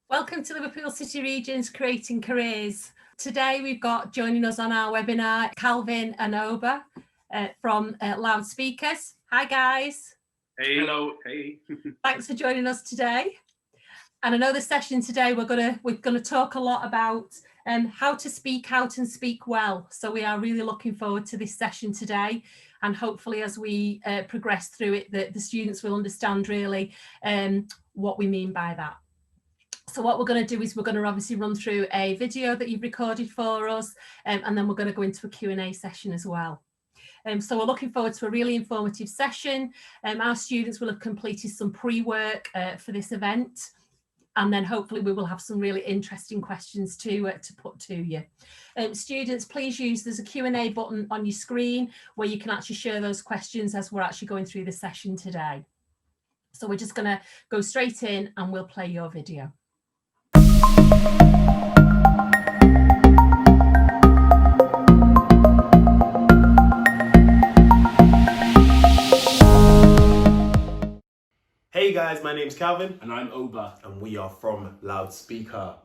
Welcome to Liverpool City Region's Creating Careers. Today we've got joining us on our webinar, Calvin and Oba from Loudspeakers. Hi guys. Hey. Hello. Hey. Thanks for joining us today. And I know the session today we're gonna talk a lot about how to speak out and speak well. So we are really looking forward to this session today, and hopefully as we progress through it, the students will understand really what we mean by that. So what we're going to do is we're going to obviously run through a video that you've recorded for us, and then we're going to go into a Q&A session as well. So we're looking forward to a really informative session. Our students will have completed some pre-work for this event, and then hopefully we will have some really interesting questions to put to you. Students, please use, there's a Q&A button on your screen where you can actually share those questions as we're actually going through the session today. So we're just going to go straight in and we'll play your video. Hey guys, my name's Calvin. And I'm Oba. And we are from Loudspeaker.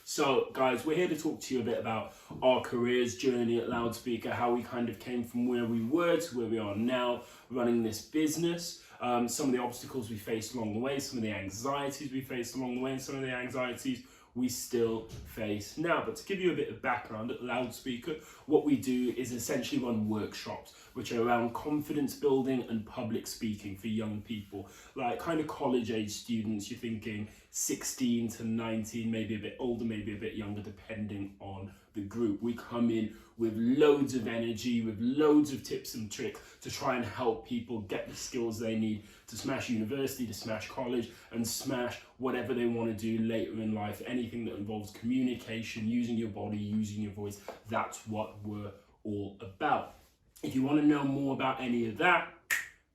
So guys, we're here to talk to you a bit about our careers journey at Loudspeaker, how we kind of came from where we were to where we are now running this business, some of the obstacles we faced along the way, some of the anxieties we faced along the way, and some of the anxieties we still face now. But to give you a bit of background at Loudspeaker, what we do is essentially run workshops which are around confidence building and public speaking for young people, like kind of college age students. You're thinking 16 to 19, maybe a bit older, maybe a bit younger, depending on the group. We come in with loads of energy, with loads of tips and tricks to try and help people get the skills they need to smash university, to smash college, and smash whatever they want to do later in life. Anything that involves communication, using your body, using your voice, that's what we're all about. If you want to know more about any of that,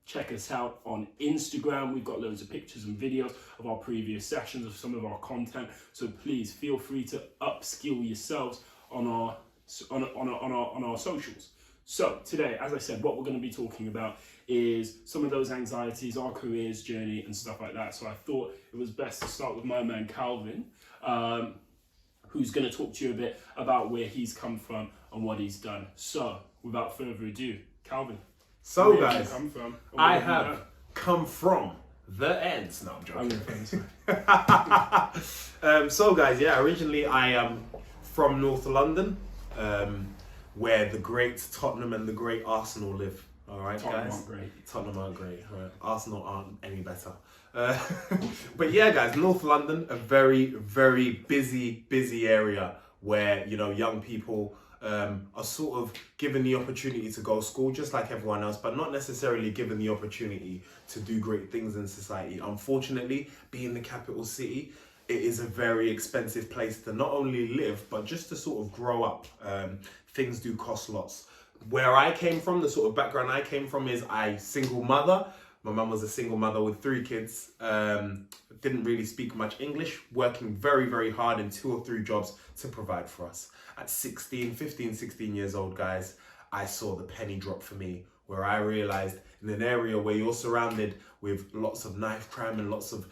check us out on Instagram. We've got loads of pictures and videos of our previous sessions, of some of our content. So please feel free to upskill yourselves on our socials. So today, as I said, what we're going to be talking about is some of those anxieties, our careers journey and stuff like that. So I thought it was best to start with my man Calvin, who's going to talk to you a bit about where he's come from and what he's done. So without further ado, Calvin. So guys, I have come from the ends. No, I'm joking. So guys, yeah, originally I am from North London, where the great Tottenham and the great Arsenal live. All right, Tottenham guys. Aren't great. Tottenham aren't great. Right? Arsenal aren't any better. But yeah, guys, North London, a very, very busy area where, you know, young people are sort of given the opportunity to go to school just like everyone else, but not necessarily given the opportunity to do great things in society. Unfortunately, being the capital city, it is a very expensive place to not only live, but just to sort of grow up. Things do cost lots. Where I came from, the sort of background I came from is I single mother. My mum was a single mother with 3 kids. Didn't really speak much English, working very, very hard in 2 or 3 jobs to provide for us. At 15, 16 years old, guys, I saw the penny drop for me, where I realized in an area where you're surrounded with lots of knife crime and lots of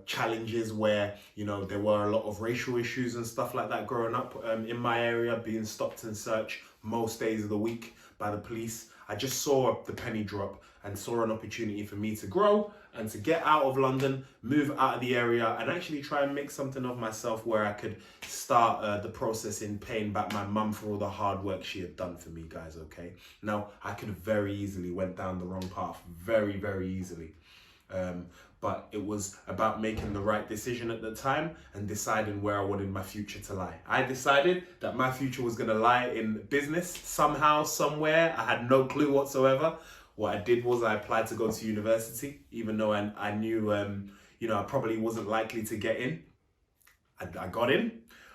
challenges where, you know, there were a lot of racial issues and stuff like that growing up in my area, being stopped and searched most days of the week by the police. I just saw the penny drop and saw an opportunity for me to grow and to get out of London, move out of the area, and actually try and make something of myself where I could start the process in paying back my mum for all the hard work she had done for me, guys, okay? Now, I could have very easily went down the wrong path, very easily. But it was about making the right decision at the time and deciding where I wanted my future to lie. I decided that my future was going to lie in business somehow, somewhere. I had no clue whatsoever. What I did was I applied to go to university, even though I knew, you know, I probably wasn't likely to get in. I got in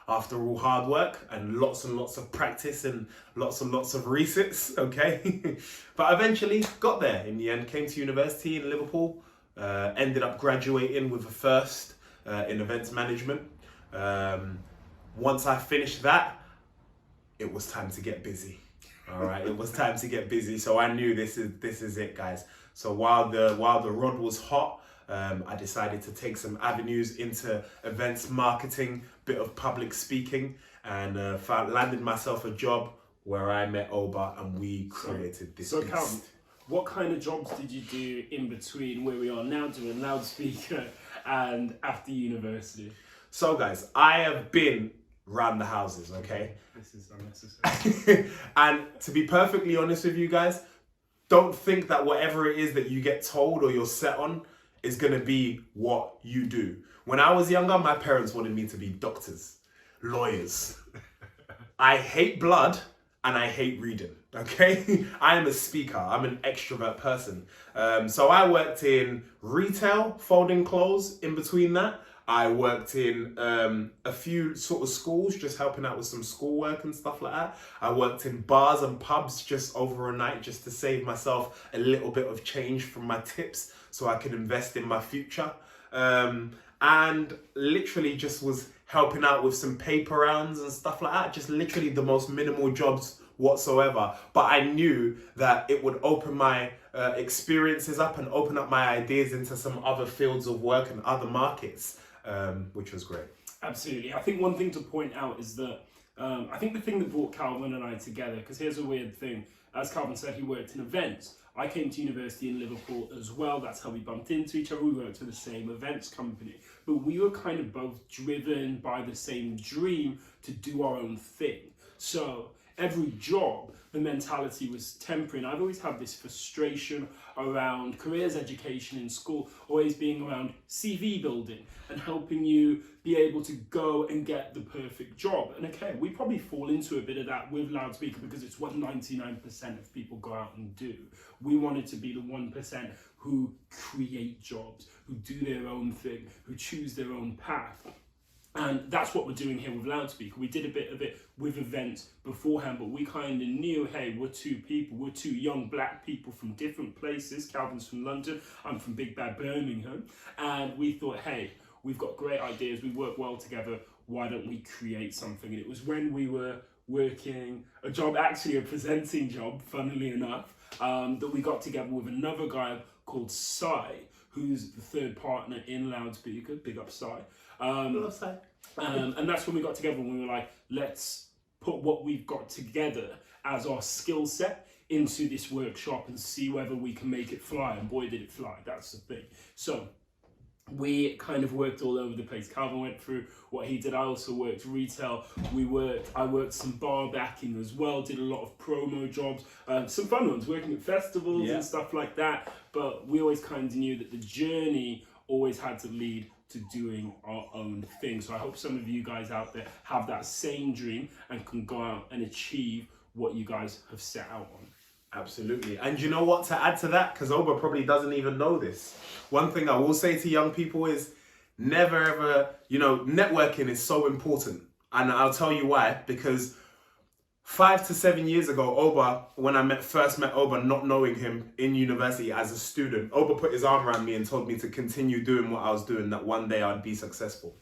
after all hard work and lots of practice and lots of resits, okay? But eventually got there in the end, came to university in Liverpool. Ended up graduating with a first in events management. Once I finished that, it was time to get busy. All right, it was time to get busy. So I knew this is it, guys. So while the rod was hot, I decided to take some avenues into events marketing, bit of public speaking, and landed myself a job where I met Oba and we created this beast. Calvin, what kind of jobs did you do in between where we are now doing loudspeaker and after university? So guys, I have been round the houses, okay? This is unnecessary. And to be perfectly honest with you guys, don't think that whatever it is that you get told or you're set on is going to be what you do. When I was younger, my parents wanted me to be doctors, lawyers. I hate blood and I hate reading, okay? I am a speaker. I'm an extrovert person. So I worked in retail, folding clothes. In between that, I worked in a few sort of schools, just helping out with some schoolwork and stuff like that. I worked in bars and pubs just over a night, just to save myself a little bit of change from my tips so I can invest in my future. And literally just was helping out with some paper rounds and stuff like that. Just literally the most minimal jobs whatsoever. But I knew that it would open my experiences up and open up my ideas into some other fields of work and other markets, which was great. Absolutely. I think one thing to point out is that I think the thing that brought Calvin and I together, because here's a weird thing. As Calvin said, he worked in events. I came to university in Liverpool as well. That's how we bumped into each other. We worked for the same events company. But we were kind of both driven by the same dream to do our own thing. So every job, the mentality was temporary. And I've always had this frustration around careers education in school, always being around CV building and helping you be able to go and get the perfect job. And okay, we probably fall into a bit of that with loudspeaker because it's what 99% of people go out and do. We wanted to be the 1% who create jobs, who do their own thing, who choose their own path. And that's what we're doing here with Loudspeaker. We did a bit of it with events beforehand, but we kind of knew, hey, we're two people, we're two young black people from different places. Calvin's from London, I'm from Big Bad Birmingham. And we thought, hey, we've got great ideas, we work well together, why don't we create something? And it was when we were working a job, actually a presenting job, funnily enough, that we got together with another guy called Sai, who's the third partner in Loudspeaker. Big up Sai. And that's when we got together and we were like, let's put what we've got together as our skill set into this workshop and see whether we can make it fly. And boy, did it fly. That's the thing. So we kind of worked all over the place. Calvin went through what he did. I also worked retail. I worked some bar backing as well, did a lot of promo jobs, some fun ones, working at festivals and stuff like that. But we always kind of knew that the journey always had to lead to doing our own thing. So I hope some of you guys out there have that same dream and can go out and achieve what you guys have set out on. Absolutely. And you know what, to add to that, because Oba probably doesn't even know this, one thing I will say to young people is never ever, networking is so important. And I'll tell you why, because 5 to 7 years ago, Oba, when I first met Oba, not knowing him in university as a student, Oba put his arm around me and told me to continue doing what I was doing, that one day I'd be successful.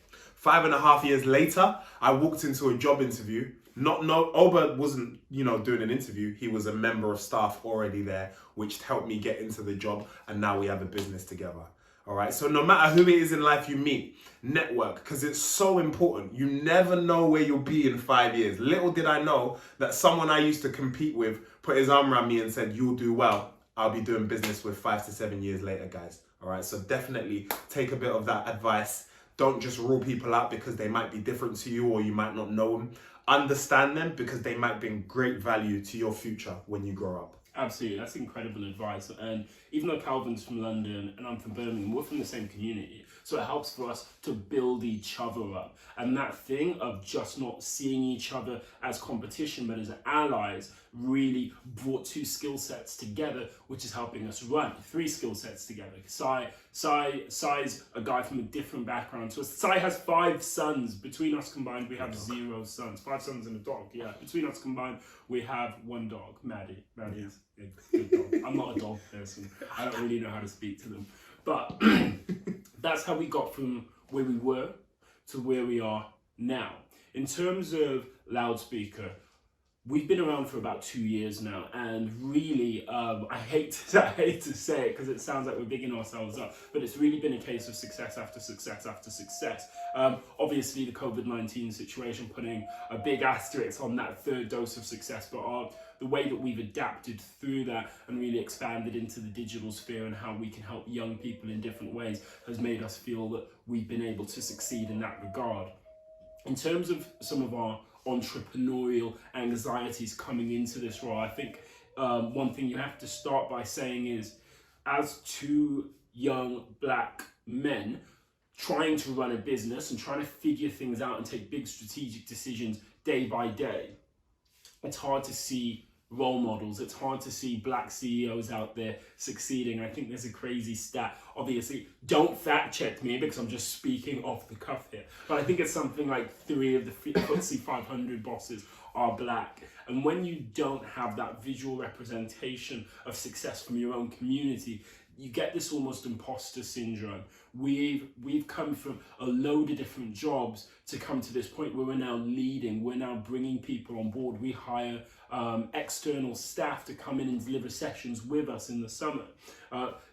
5.5 years later, I walked into a job interview. Oba wasn't, doing an interview. He was a member of staff already there, which helped me get into the job. And now we have a business together. All right. So no matter who it is in life you meet, network, because it's so important. You never know where you'll be in 5 years. Little did I know that someone I used to compete with put his arm around me and said, you'll do well. I'll be doing business with 5 to 7 years later, guys. All right. So definitely take a bit of that advice. Don't just rule people out because they might be different to you or you might not know them. Understand them because they might bring great value to your future when you grow up. Absolutely, that's incredible advice. And even though Calvin's from London and I'm from Birmingham, we're from the same community. So it helps for us to build each other up. And that thing of just not seeing each other as competition, but as allies, really brought two skill sets together, which is helping us run 3 skill sets together. Sai's a guy from a different background. So Sai has 5 sons. Between us combined, we have 0 sons. 5 sons and a dog, yeah. Between us combined, we have 1 dog, Maddie. Maddie's a good dog. I'm not a dog person. I don't really know how to speak to them. But that's how we got from where we were to where we are now. In terms of Loudspeaker, we've been around for about 2 years now, and really, I hate to say it because it sounds like we're bigging ourselves up, but it's really been a case of success after success after success. Obviously, the COVID-19 situation putting a big asterisk on that third dose of success, but the way that we've adapted through that and really expanded into the digital sphere and how we can help young people in different ways has made us feel that we've been able to succeed in that regard. In terms of some of our entrepreneurial anxieties coming into this role, I think one thing you have to start by saying is, as two young black men trying to run a business and trying to figure things out and take big strategic decisions day by day, it's hard to see role models. It's hard to see black CEOs out there succeeding. I think there's a crazy stat. Obviously, don't fact check me because I'm just speaking off the cuff here. But I think it's something like 3 of the FTSE 500 bosses are black. And when you don't have that visual representation of success from your own community, you get this almost imposter syndrome. We've come from a load of different jobs to come to this point where we're now leading, we're now bringing people on board. We hire external staff to come in and deliver sessions with us in the summer.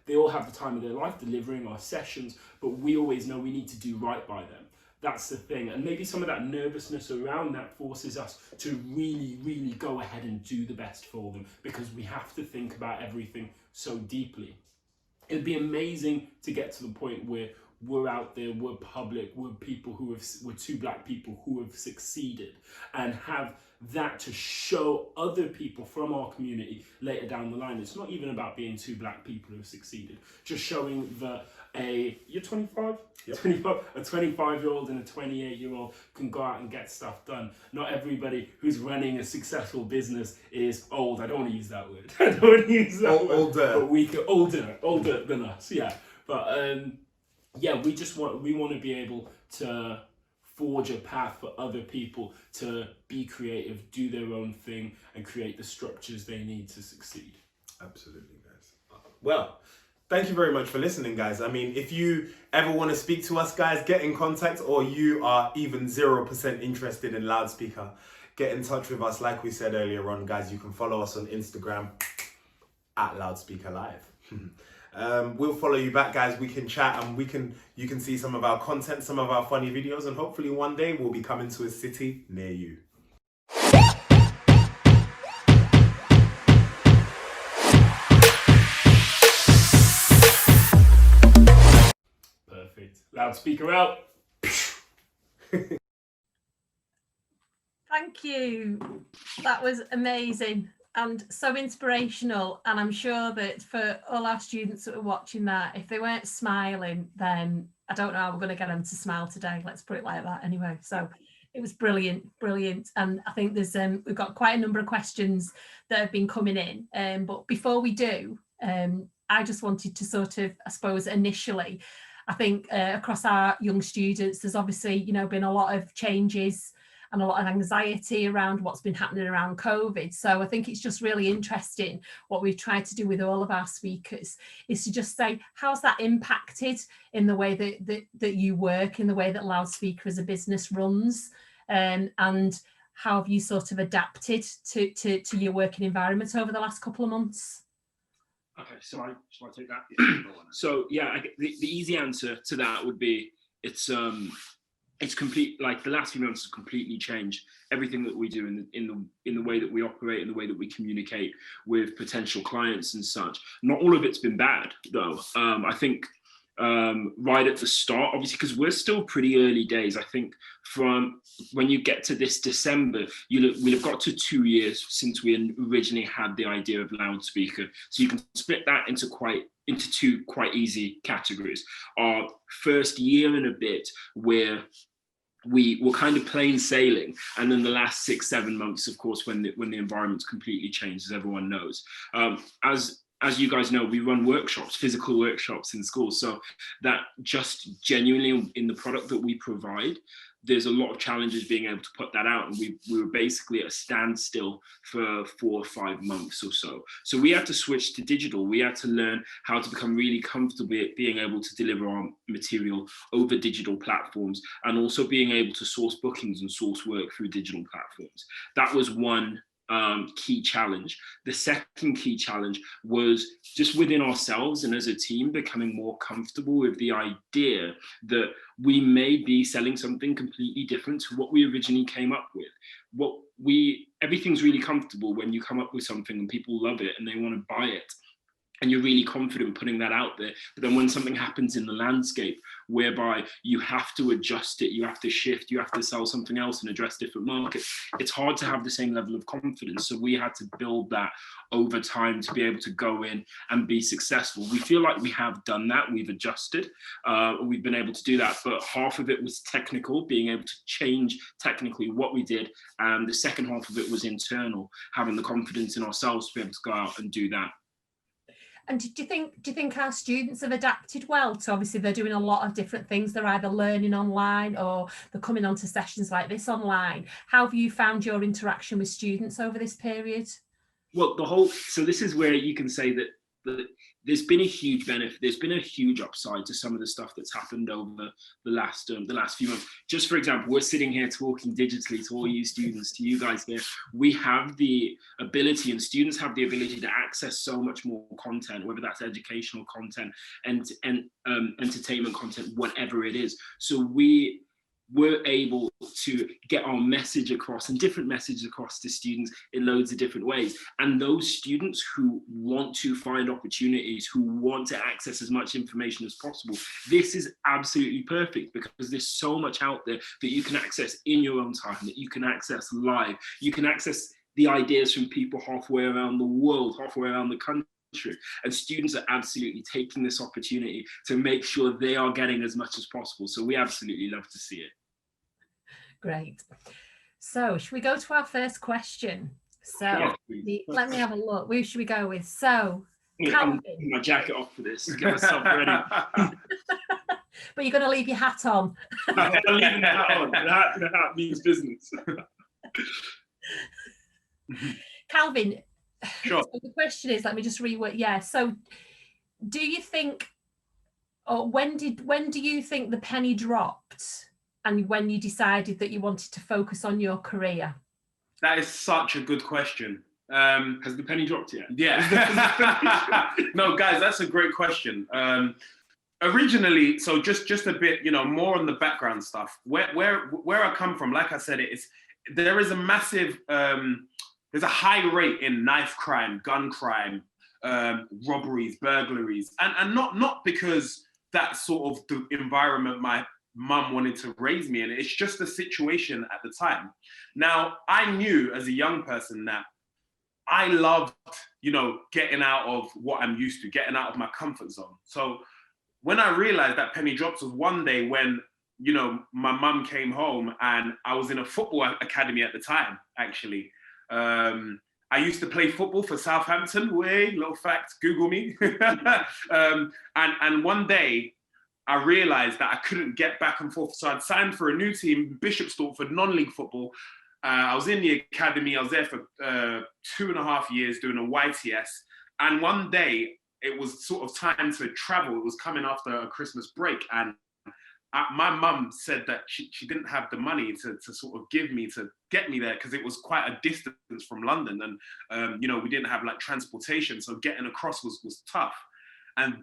They all have the time of their life delivering our sessions, but we always know we need to do right by them. That's the thing. And maybe some of that nervousness around that forces us to really, really go ahead and do the best for them, because we have to think about everything so deeply. It'd be amazing to get to the point where we're out there, we're public, we're two black people who have succeeded, and have that to show other people from our community later down the line. It's not even about being two black people who have succeeded, just showing that you're 25? Yep. 25, a 25-year-old and a 28-year-old can go out and get stuff done. Not everybody who's running a successful business is old. I don't want to use that word. I don't want to use that word. Older. But older than us, yeah. But we want to be able to forge a path for other people to be creative, do their own thing, and create the structures they need to succeed. Absolutely, guys. Well, thank you very much for listening, guys. I mean, if you ever want to speak to us, guys, get in contact, or you are even 0% interested in Loudspeaker, get in touch with us. Like we said earlier on, guys, you can follow us on Instagram at Loudspeaker Live. We'll follow you back, guys. We can chat, and you can see some of our content, some of our funny videos, and hopefully one day we'll be coming to a city near you. Perfect. Loudspeaker out. Thank you. That was amazing and so inspirational. And I'm sure that for all our students that are watching that, if they weren't smiling, then I don't know how we're going to get them to smile today. Let's put it like that anyway. So it was brilliant. And I think we've got quite a number of questions that have been coming in. But before we do, I just wanted to sort of, I suppose, initially, I think across our young students, there's obviously, been a lot of changes and a lot of anxiety around what's been happening around COVID. So I think it's just really interesting. What we've tried to do with all of our speakers is to just say, how's that impacted in the way that you work, in the way that Loudspeaker as a business runs, and how have you sort of adapted to your working environment over the last couple of months? Okay, shall I take that? So yeah, the easy answer to that would be it's complete. Like the last few months has completely changed everything that we do in the way that we operate, in the way that we communicate with potential clients and such. Not all of it's been bad though. I think right at the start, obviously, because we're still pretty early days. I think from when you get to this December, we'll have got to 2 years since we originally had the idea of Loudspeaker. So you can split that into two quite easy categories. Our first year and a bit, where we were kind of plain sailing, and then the last 6-7 months, of course, when the environment's completely changed, as everyone knows. As you guys know, we run workshops, physical workshops in schools. So that just genuinely in the product that we provide, there's a lot of challenges being able to put that out. And we were basically at a standstill for 4 or 5 months or so. So we had to switch to digital. We had to learn how to become really comfortable being able to deliver our material over digital platforms, and also being able to source bookings and source work through digital platforms. That was one key challenge. The second key challenge was just within ourselves and as a team becoming more comfortable with the idea that we may be selling something completely different to what we originally came up with. Everything's really comfortable when you come up with something and people love it and they want to buy it. And you're really confident putting that out there. But then when something happens in the landscape whereby you have to adjust it, you have to shift, you have to sell something else and address different markets, it's hard to have the same level of confidence. So we had to build that over time to be able to go in and be successful. We feel like we have done that. We've adjusted. We've been able to do that. But half of it was technical, being able to change technically what we did. And the second half of it was internal, having the confidence in ourselves to be able to go out and do that. And do you think our students have adapted well to, obviously they're doing a lot of different things, they're either learning online or they're coming onto sessions like this online. How have you found your interaction with students over this period? Well, so this is where you can say that there's been a huge benefit. There's been a huge upside to some of the stuff that's happened over the last few months. Just for example, we're sitting here talking digitally to all you students, to you guys here. We have the ability, and students have the ability to access so much more content, whether that's educational content and entertainment content, whatever it is. So we're able to get our message across and different messages across to students in loads of different ways. And those students who want to find opportunities, who want to access as much information as possible, this is absolutely perfect because there's so much out there that you can access in your own time, that you can access live. You can access the ideas from people halfway around the world, halfway around the country. And students are absolutely taking this opportunity to make sure they are getting as much as possible. So we absolutely love to see it. Great. So should we go to our first question? So let me have a look. Who should we go with? So I'm taking my jacket off for this. Get myself ready. But you're going to leave your hat on. I'm leaving the hat on. The hat means business. Calvin, sure. So the question is, let me just reword. Yeah. So do you think, or when do you think the penny dropped and when you decided that you wanted to focus on your career? That is such a good question. Has the penny dropped yet? Yeah. No, guys, that's a great question. Originally, so just a bit, more on the background stuff. Where I come from, like I said, there is a massive, there's a high rate in knife crime, gun crime, robberies, burglaries, and not because that's sort of the environment my mum wanted to raise me in. It's just the situation at the time. Now, I knew as a young person that I loved, getting out of what I'm used to, getting out of my comfort zone. So when I realized that penny drops was one day when, my mum came home and I was in a football academy at the time, actually. I used to play football for Southampton. Little fact, Google me. And one day I realized that I couldn't get back and forth. So I'd signed for a new team, Bishop Stortford, non-league football. I was in the academy. I was there for 2.5 years doing a YTS. And one day it was sort of time to travel. It was coming after a Christmas break. And my mum said that she didn't have the money to sort of give me to get me there because it was quite a distance from London. And, we didn't have like transportation. So getting across was tough. And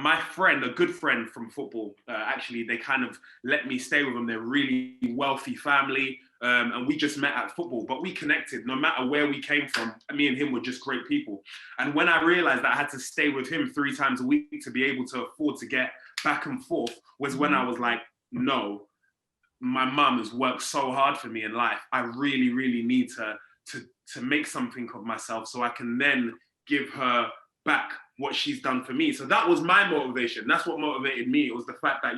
my friend, a good friend from football, actually, they kind of let me stay with them. They're really wealthy family. And we just met at football, but we connected no matter where we came from. Me and him were just great people. And when I realized that I had to stay with him 3 times a week to be able to afford to get back and forth was when I was like, no, my mum has worked so hard for me in life. I really, really need to make something of myself so I can then give her back what she's done for me. So that was my motivation. That's what motivated me. It was the fact that,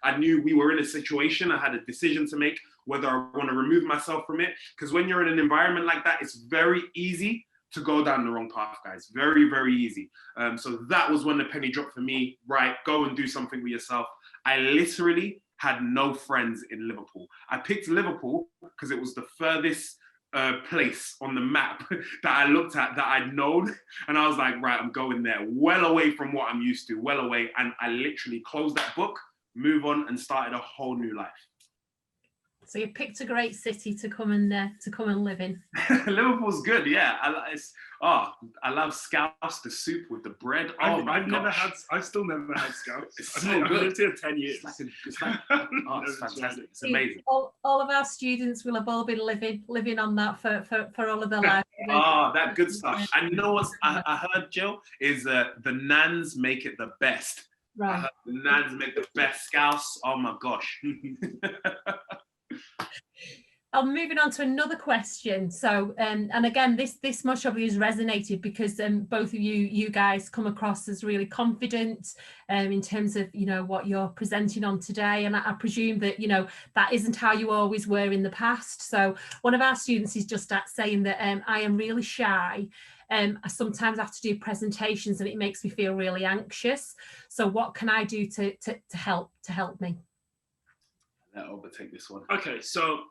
I knew we were in a situation. I had a decision to make whether I want to remove myself from it. Because when you're in an environment like that, it's very easy to go down the wrong path, guys. Very, very easy. So that was when the penny dropped for me. Right, go and do something with yourself. I literally had no friends in Liverpool. I picked Liverpool because it was the furthest place on the map that I looked at that I'd known. And I was like, right, I'm going there, well away from what I'm used to, well away. And I literally closed that book, move on, and started a whole new life. So you picked a great city to come and live in. Liverpool's good, yeah. I love Scouse, the soup with the bread. I've still never had Scouts. It's so good. I've lived here 10 years. It's fantastic. It's amazing. All of our students will have all been living on that for all of their life. That good stuff. And you know what I heard, Jill, is the Nans make it the best. Right. I heard the Nans make the best Scouse. Oh my gosh. I'm moving on to another question. So, and again, this much of you has resonated because both of you guys come across as really confident in terms of, you know, what you're presenting on today. And I presume that, you know, that isn't how you always were in the past. So one of our students is just saying that I am really shy. I sometimes have to do presentations and it makes me feel really anxious. So what can I do to help me? I'll overtake this one. Okay, so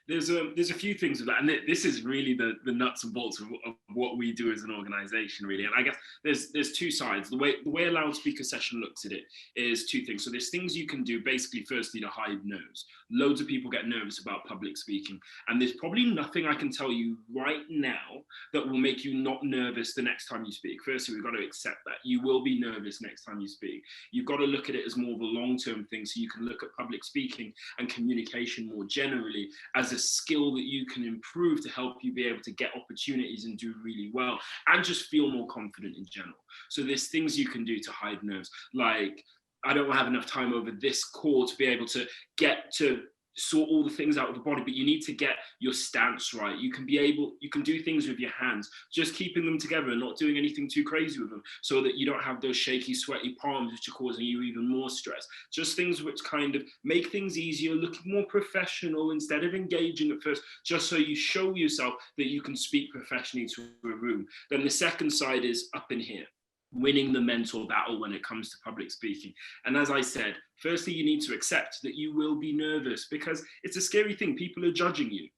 there's a few things with that, and this is really the nuts and bolts of what we do as an organization, really. And I guess there's two sides. The way a loudspeaker session looks at it is two things. So there's things you can do, basically, firstly, to hide nerves. Loads of people get nervous about public speaking, and there's probably nothing I can tell you right now that will make you not nervous the next time you speak. Firstly, we've got to accept that you will be nervous next time you speak. You've got to look at it as more of a long-term thing, so you can look at public speaking and communication more generally as a skill that you can improve to help you be able to get opportunities and do really well and just feel more confident in general. So there's things you can do to hide nerves, like I don't have enough time over this call to be able to get to sort all the things out of the body, but you need to get your stance right. You can do things with your hands, just keeping them together and not doing anything too crazy with them so that you don't have those shaky, sweaty palms which are causing you even more stress. Just things which kind of make things easier, looking more professional instead of engaging at first, just so you show yourself that you can speak professionally to a room. Then the second side is up in here, winning the mental battle when it comes to public speaking. And as I said, firstly, you need to accept that you will be nervous because it's a scary thing. People are judging you.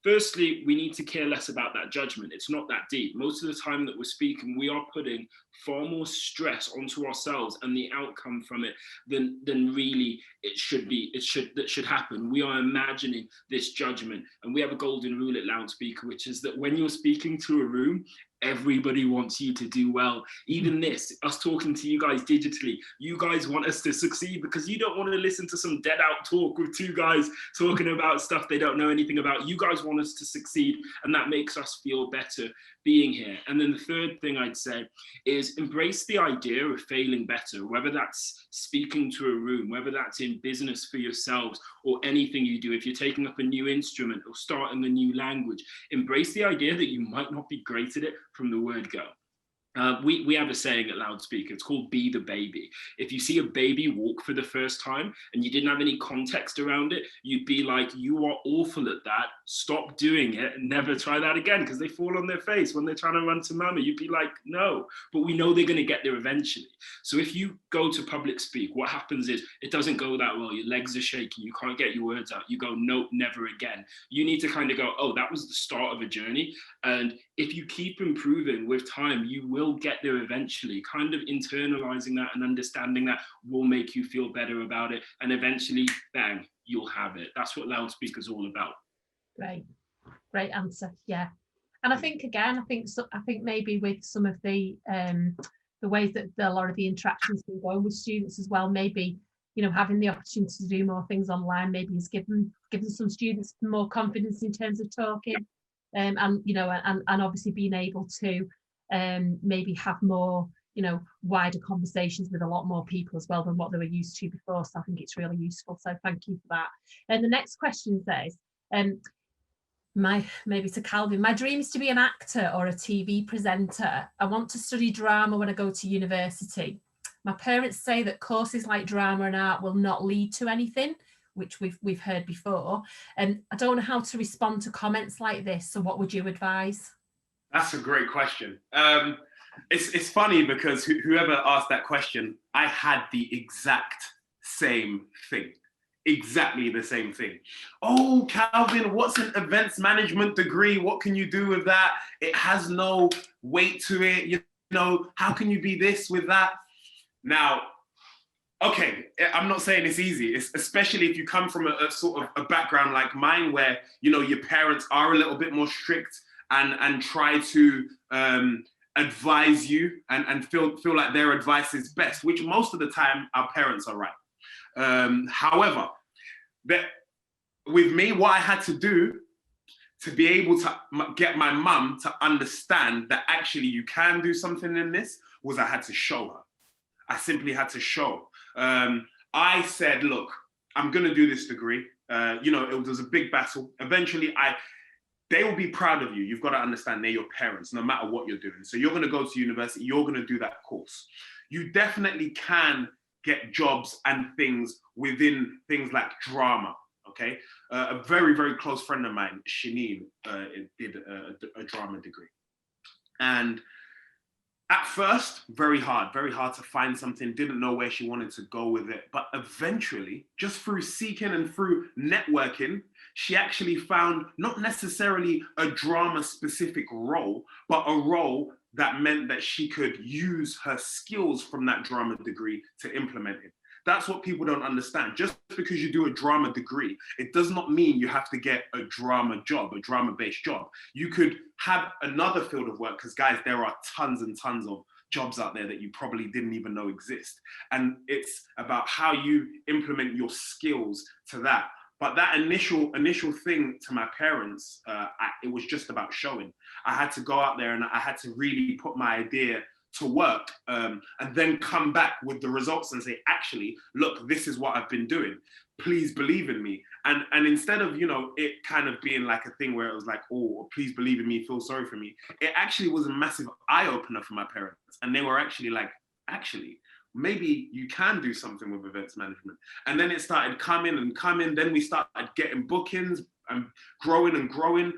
Firstly, we need to care less about that judgment. It's not that deep. Most of the time that we're speaking, we are putting far more stress onto ourselves and the outcome from it than really it should happen. We are imagining this judgment. And we have a golden rule at Loudspeaker, which is that when you're speaking to a room, everybody wants you to do well. Even this, us talking to you guys digitally, you guys want us to succeed because you don't want to listen to some dead out talk with two guys talking about stuff they don't know anything about. You guys want us to succeed, and that makes us feel better being here. And then the third thing I'd say is embrace the idea of failing better, whether that's speaking to a room, whether that's in business for yourselves or anything you do. If you're taking up a new instrument or starting a new language, embrace the idea that you might not be great at it from the word go. We have a saying at Loudspeaker, it's called be the baby. If you see a baby walk for the first time and you didn't have any context around it, you'd be like, you are awful at that, stop doing it and never try that again, because they fall on their face when they're trying to run to mama. You'd be like, no, but we know they're going to get there eventually. So if you go to public speak, what happens is it doesn't go that well, your legs are shaking, you can't get your words out, you go, nope, never again. You need to kind of go, oh, that was the start of a journey, and if you keep improving with time, you will get there eventually. Kind of internalizing that and understanding that will make you feel better about it, and eventually, bang, you'll have it. That's what Loudspeaker's all about. Great answer. Yeah, and I think maybe with some of the ways that a lot of the interactions been going with students as well, maybe, you know, having the opportunity to do more things online maybe has given some students more confidence in terms of talking. And you know, and obviously being able to maybe have more, you know, wider conversations with a lot more people as well than what they were used to before. So I think it's really useful. So thank you for that. And the next question says, maybe to Calvin, my dream is to be an actor or a TV presenter. I want to study drama when I go to university. My parents say that courses like drama and art will not lead to anything, which we've heard before. And I don't know how to respond to comments like this. So what would you advise? That's a great question. It's funny because whoever asked that question, I had the exact same thing. Exactly the same thing. Oh, Calvin, what's an events management degree? What can you do with that? It has no weight to it. You know, how can you be this with that? Now, okay, I'm not saying it's easy. It's especially if you come from a sort of a background like mine, where your parents are a little bit more strict and try to advise you and feel like their advice is best, which most of the time our parents are right. However, with me, what I had to do to be able to get my mum to understand that actually you can do something in this was I had to show her. I simply had to show. I said, look, I'm going to do this degree. It was a big battle. Eventually, they will be proud of you. You've got to understand they're your parents, no matter what you're doing. So you're going to go to university. You're going to do that course. You definitely can get jobs and things within things like drama. Okay, a very, very close friend of mine, Shanine, did a drama degree. And at first, very hard to find something, didn't know where she wanted to go with it. But eventually, just through seeking and through networking, she actually found not necessarily a drama-specific role, but a role that meant that she could use her skills from that drama degree to implement it. That's what people don't understand. Just because you do a drama degree, it does not mean you have to get a drama job, a drama-based job. You could have another field of work, because guys, there are tons and tons of jobs out there that you probably didn't even know exist. And it's about how you implement your skills to that. But that initial thing to my parents, it was just about showing. I had to go out there and I had to really put my idea to work, and then come back with the results and say, actually, look, this is what I've been doing. Please believe in me. And instead of, it kind of being like a thing where it was like, oh, please believe in me, feel sorry for me. It actually was a massive eye opener for my parents. And they were actually like, actually, maybe you can do something with events management. And then it started coming. Then we started getting bookings and growing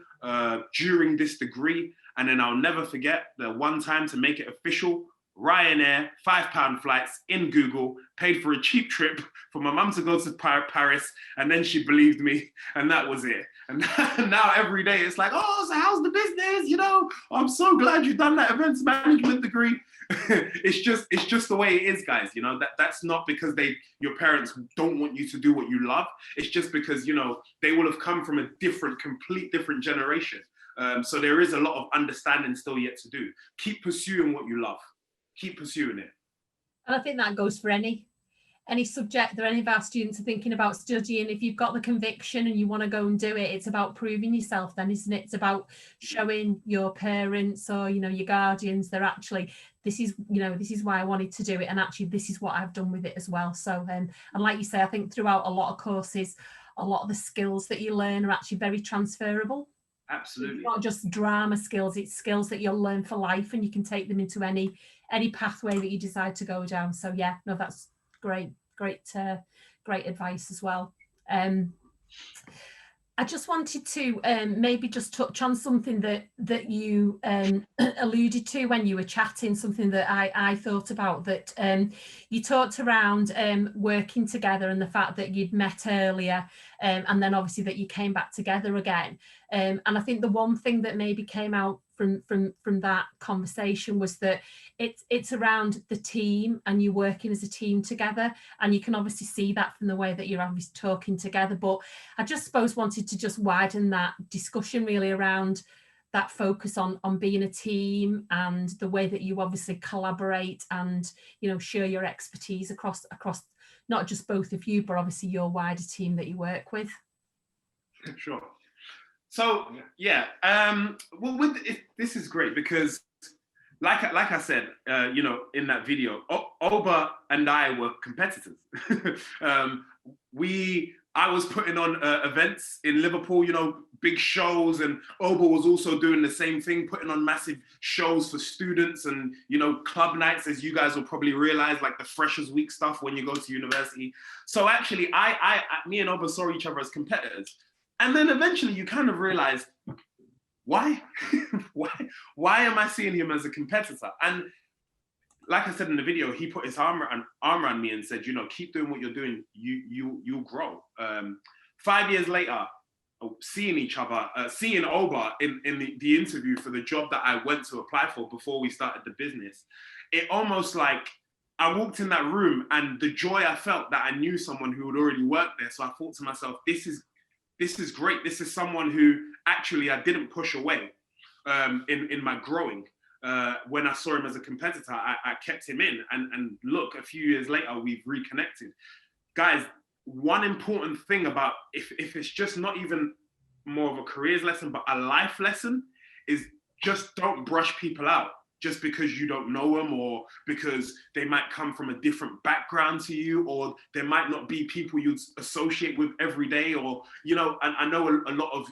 during this degree. And then I'll never forget the one time, to make it official, Ryanair, £5 flights in Google, paid for a cheap trip for my mum to go to Paris. And then she believed me, and that was it. And now every day it's like, oh, so how's the business? I'm so glad you've done that events management degree. It's just the way it is, guys. That's not because your parents don't want you to do what you love. It's just because, they will have come from a complete different generation. So there is a lot of understanding still yet to do. Keep pursuing what you love. Keep pursuing it. And I think that goes for any subject that any of our students are thinking about studying. If you've got the conviction and you want to go and do it, it's about proving yourself then, isn't it? It's about showing your parents or, your guardians that actually, this is why I wanted to do it. And actually, this is what I've done with it as well. So, and like you say, I think throughout a lot of courses, a lot of the skills that you learn are actually very transferable. Absolutely. It's not just drama skills, it's skills that you'll learn for life, and you can take them into any pathway that you decide to go down. So yeah, no, that's great advice as well. I just wanted to maybe just touch on something that you alluded to when you were chatting, something that I thought about, that you talked around working together and the fact that you'd met earlier, and then obviously that you came back together again. And I think the one thing that maybe came out from that conversation was that it's around the team and you working as a team together, and you can obviously see that from the way that you're obviously talking together. But I just suppose wanted to just widen that discussion really around that focus on being a team and the way that you obviously collaborate and share your expertise across not just both of you, but obviously your wider team that you work with. Sure. So yeah, well, this is great because, like I said, in that video, Oba and I were competitors. I was putting on events in Liverpool, big shows, and Oba was also doing the same thing, putting on massive shows for students and club nights, as you guys will probably realize, like the Freshers Week stuff when you go to university. So actually, me and Oba saw each other as competitors. And then eventually you kind of realize, why? why am I seeing him as a competitor? And like I said in the video, he put his arm around me and said, keep doing what you're doing, you'll grow. 5 years later, seeing each other, seeing Oba in the interview for the job that I went to apply for before we started the business, it almost like I walked in that room and the joy I felt that I knew someone who had already worked there. So I thought to myself, this is great. This is someone who actually I didn't push away in my growing. When I saw him as a competitor, I kept him in. And look, a few years later, we've reconnected. Guys, one important thing about, if it's just not even more of a careers lesson, but a life lesson, is just don't brush people out just because you don't know them, or because they might come from a different background to you, or there might not be people you'd associate with every day, or, you know, and I know a lot of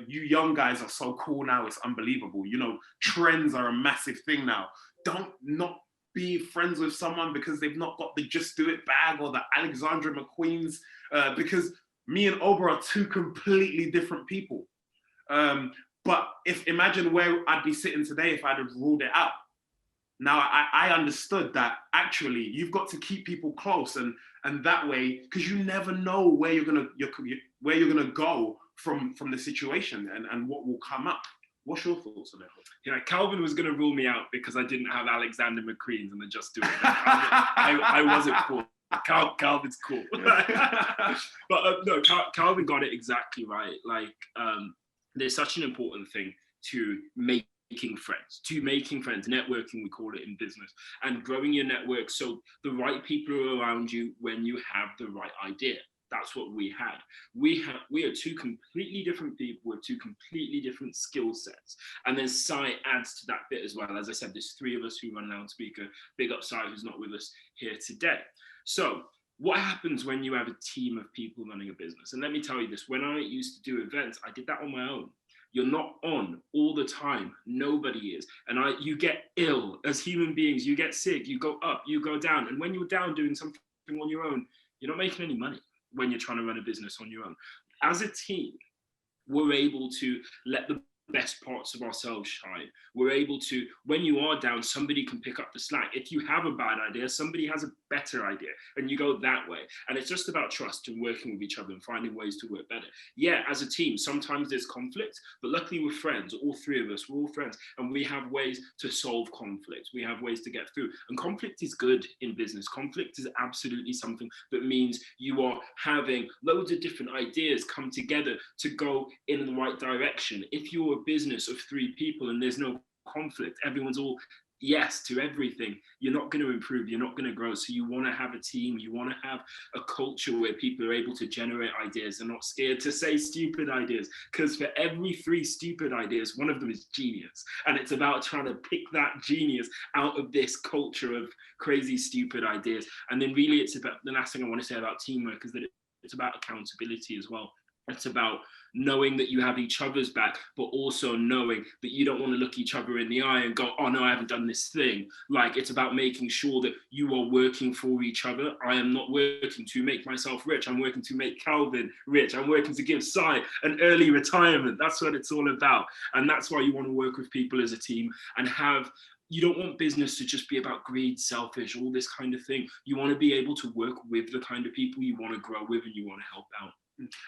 you young guys are so cool now, it's unbelievable. You know, trends are a massive thing now. Don't not be friends with someone because they've not got the Just Do It bag or the Alexandra McQueen's, because me and Oba are two completely different people. But imagine where I'd be sitting today if I'd have ruled it out. Now I understood that actually you've got to keep people close, and that way, because you never know where you're gonna go from the situation and what will come up. What's your thoughts on it? Yeah, Calvin was going to rule me out because I didn't have Alexander McQueen's and the Just Do It. I wasn't cool. Calvin's cool. But no, Calvin got it exactly right. Like, there's such an important thing to making friends, networking, we call it in business, and growing your network so the right people are around you when you have the right idea. That's what we had. We are two completely different people with two completely different skill sets. And then Sai adds to that bit as well. As I said, there's three of us who run Loudspeaker. Big up Sai, who's not with us here today. So what happens when you have a team of people running a business? And let me tell you this, when I used to do events, I did that on my own. You're not on all the time. Nobody is. And you get ill as human beings. You get sick, you go up, you go down. And when you're down doing something on your own, you're not making any money when you're trying to run a business on your own. As a team, we're able to let the best parts of ourselves shine. We're able to, when you are down, somebody can pick up the slack. If you have a bad idea, somebody has a better idea, and you go that way. And it's just about trust and working with each other and finding ways to work better. Yeah, as a team, sometimes there's conflict, but luckily we're friends, all three of us, we're all friends, and we have ways to solve conflict. We have ways to get through. And conflict is good in business. Conflict is absolutely something that means you are having loads of different ideas come together to go in the right direction. If you're a business of three people and there's no conflict, everyone's all yes to everything, you're not going to improve, you're not going to grow. So you want to have a team, you want to have a culture where people are able to generate ideas and not scared to say stupid ideas, because for every 3 stupid ideas, one of them is genius. And it's about trying to pick that genius out of this culture of crazy stupid ideas. And then really it's about, the last thing I want to say about teamwork is that it's about accountability as well. It's about knowing that you have each other's back, but also knowing that you don't want to look each other in the eye and go, oh no, I haven't done this thing. Like, it's about making sure that you are working for each other. I am not working to make myself rich. I'm working to make Calvin rich. I'm working to give Sai an early retirement. That's what it's all about. And that's why you want to work with people as a team and you don't want business to just be about greed, selfish, all this kind of thing. You want to be able to work with the kind of people you want to grow with and you want to help out.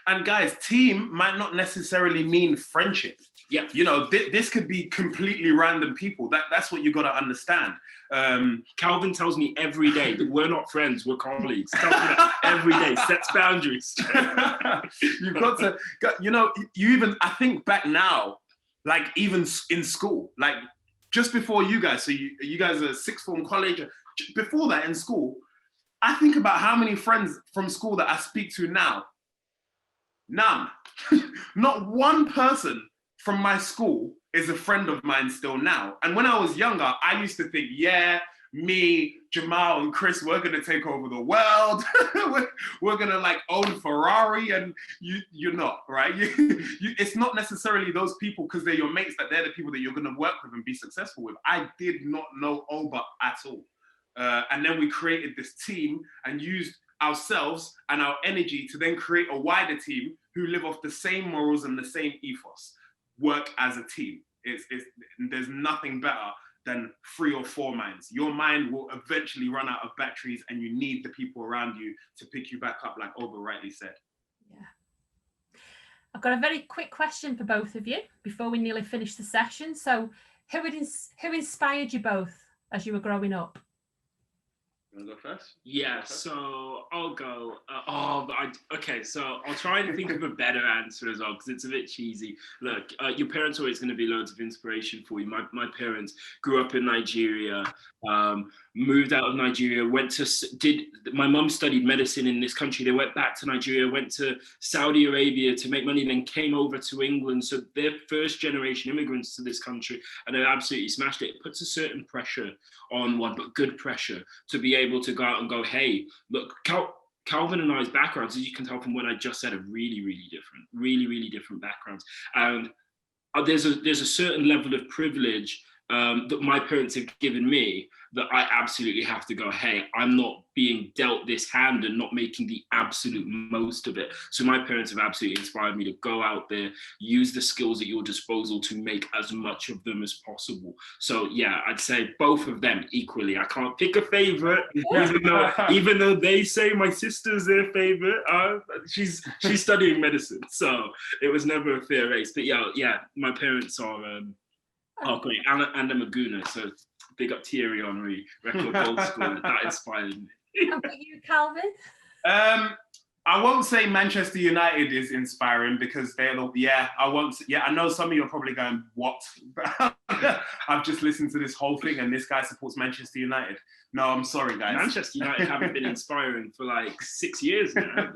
And guys, team might not necessarily mean friendship. Yeah. You know, this could be completely random people. That's what you got to understand. Calvin tells me every day that we're not friends, we're colleagues. Tells me that every day, sets boundaries. You've got to, you know, I think back now, like even in school, like just before you guys, so you guys are sixth form college, before that in school, I think about how many friends from school that I speak to now. None. Not one person from my school is a friend of mine still now. And when I was younger, I used to think, yeah, me, Jamal, and Chris, we're gonna take over the world. we're gonna like own Ferrari, and you're not, right? It's not necessarily those people because they're your mates that they're the people that you're gonna work with and be successful with. I did not know Oba at all. And then we created this team and used ourselves and our energy to then create a wider team who live off the same morals and the same ethos. Work as a team. There's nothing better than 3 or 4 minds. Your mind will eventually run out of batteries and you need the people around you to pick you back up, like Oba rightly said. Yeah. I've got a very quick question for both of you before we nearly finish the session. So who inspired you both as you were growing up? You want to go first? Yeah, so I'll go. Okay, so I'll try and think of a better answer as well because it's a bit cheesy. Look, your parents are always going to be loads of inspiration for you. My parents grew up in Nigeria, moved out of Nigeria, my mum studied medicine in this country. They went back to Nigeria, went to Saudi Arabia to make money, then came over to England. So they're first generation immigrants to this country and they absolutely smashed it. It puts a certain pressure on one, but good pressure to be able to go out and go, hey, look, Calvin and I's backgrounds, as you can tell from what I just said, are really, really different backgrounds. And there's a certain level of privilege that my parents have given me that I absolutely have to go, hey, I'm not being dealt this hand and not making the absolute most of it. So my parents have absolutely inspired me to go out there, use the skills at your disposal to make as much of them as possible. So yeah, I'd say both of them equally. I can't pick a favorite, even though they say my sister's their favorite. She's studying medicine, so it was never a fair race. But yeah, my parents are great. And a Maguna, so big up Thierry Henry, record goal scorer. That inspired me. How about you, Calvin? I won't say Manchester United is inspiring because I know some of you are probably going, what? I've just listened to this whole thing and this guy supports Manchester United. No, I'm sorry, guys. Manchester United haven't been inspiring for like 6 years now.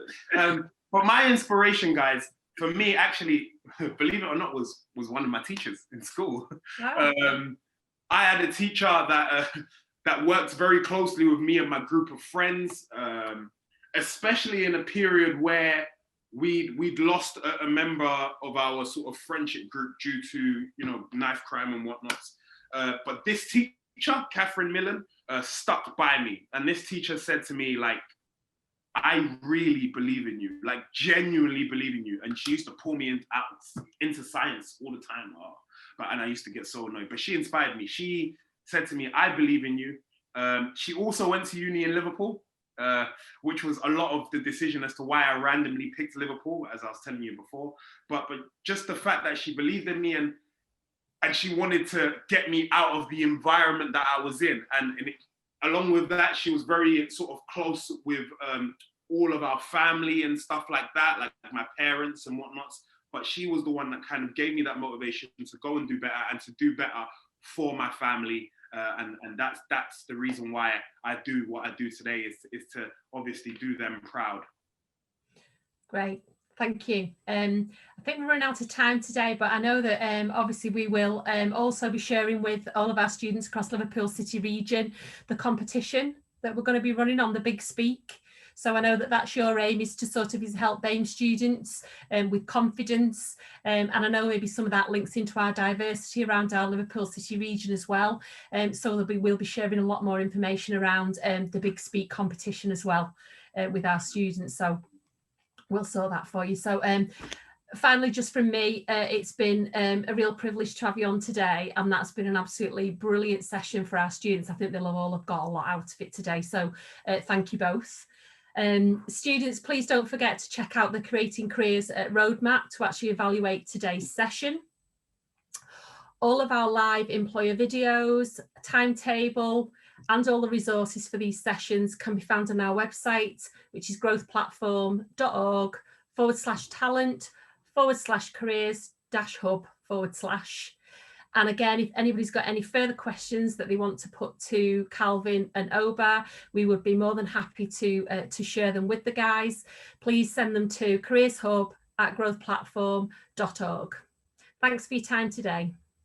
But my inspiration, guys, for me, actually, believe it or not, was one of my teachers in school. Wow. I had a teacher that worked very closely with me and my group of friends, especially in a period where we'd lost a member of our sort of friendship group due to knife crime and whatnot. But this teacher, Catherine Millen, stuck by me, and this teacher said to me, like, I really believe in you, like genuinely believe in you. And she used to pull me into science all the time. And I used to get so annoyed, but she inspired me. She said to me, I believe in you. She also went to uni in Liverpool, which was a lot of the decision as to why I randomly picked Liverpool, as I was telling you before. But just the fact that she believed in me and she wanted to get me out of the environment that I was in. Along with that, she was very sort of close with all of our family and stuff like that, like my parents and whatnot. But she was the one that kind of gave me that motivation to go and do better and to do better for my family. And that's the reason why I do what I do today is to obviously do them proud. Great. Thank you. I think we're running out of time today, but I know that obviously we will also be sharing with all of our students across Liverpool City region the competition that we're going to be running on the Big Speak. So I know that that's your aim, is to sort of help BAME students with confidence. And I know maybe some of that links into our diversity around our Liverpool City region as well. So we'll be sharing a lot more information around the Big Speak competition as well with our students. So we'll sort that for you. So finally, just from me, it's been a real privilege to have you on today, and that's been an absolutely brilliant session for our students. I think they'll all have got a lot out of it today. So thank you both. Students, please don't forget to check out the Creating Careers roadmap to actually evaluate today's session. All of our live employer videos, timetable, and all the resources for these sessions can be found on our website, which is growthplatform.org/talent/careers-hub/. And again, if anybody's got any further questions that they want to put to Calvin and Oba, we would be more than happy to share them with the guys. Please send them to careershub@growthplatform.org. Thanks for your time today.